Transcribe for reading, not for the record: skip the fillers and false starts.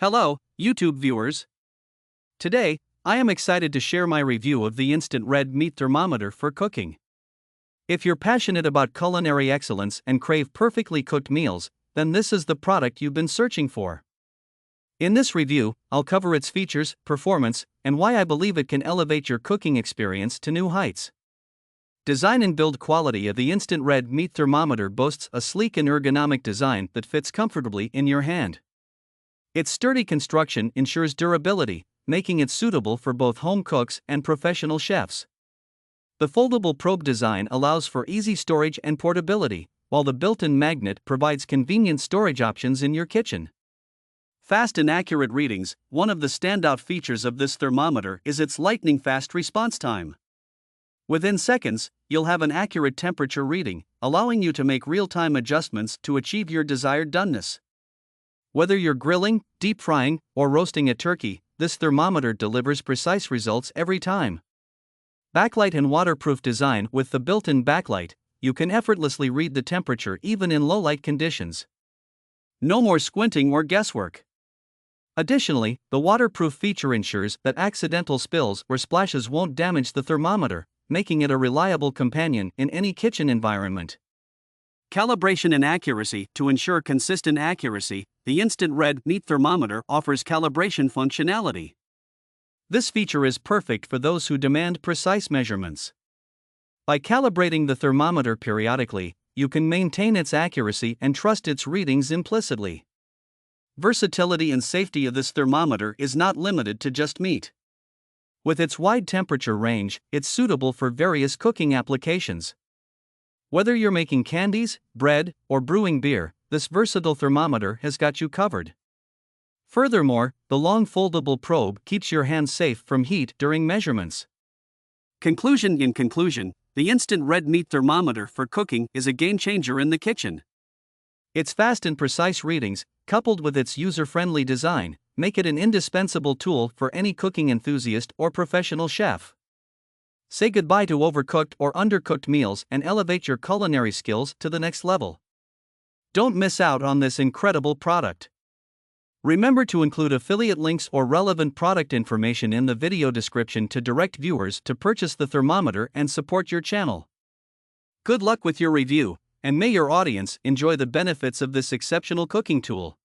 Hello, YouTube viewers. Today, I am excited to share my review of the Instant Read Meat Thermometer for cooking. If you're passionate about culinary excellence and crave perfectly cooked meals, then this is the product you've been searching for. In this review, I'll cover its features, performance, and why I believe it can elevate your cooking experience to new heights. Design and build quality of the Instant Read Meat Thermometer boasts a sleek and ergonomic design that fits comfortably in your hand. Its sturdy construction ensures durability, making it suitable for both home cooks and professional chefs. The foldable probe design allows for easy storage and portability, while the built-in magnet provides convenient storage options in your kitchen. Fast and accurate readings. One of the standout features of this thermometer is its lightning-fast response time. Within seconds, you'll have an accurate temperature reading, allowing you to make real-time adjustments to achieve your desired doneness. Whether you're grilling, deep frying, or roasting a turkey, this thermometer delivers precise results every time. Backlight and waterproof design. With the built-in backlight, you can effortlessly read the temperature even in low-light conditions. No more squinting or guesswork. Additionally, the waterproof feature ensures that accidental spills or splashes won't damage the thermometer, making it a reliable companion in any kitchen environment. Calibration and accuracy. To ensure consistent accuracy, the Instant Read Meat Thermometer offers calibration functionality. This feature is perfect for those who demand precise measurements. By calibrating the thermometer periodically, you can maintain its accuracy and trust its readings implicitly. Versatility and safety of this thermometer is not limited to just meat. With its wide temperature range, it's suitable for various cooking applications. Whether you're making candies, bread, or brewing beer, this versatile thermometer has got you covered. Furthermore, the long foldable probe keeps your hands safe from heat during measurements. Conclusion. In conclusion, the Instant Read Meat Thermometer for cooking is a game-changer in the kitchen. Its fast and precise readings, coupled with its user-friendly design, make it an indispensable tool for any cooking enthusiast or professional chef. Say goodbye to overcooked or undercooked meals and elevate your culinary skills to the next level. Don't miss out on this incredible product. Remember to include affiliate links or relevant product information in the video description to direct viewers to purchase the thermometer and support your channel. Good luck with your review, and may your audience enjoy the benefits of this exceptional cooking tool.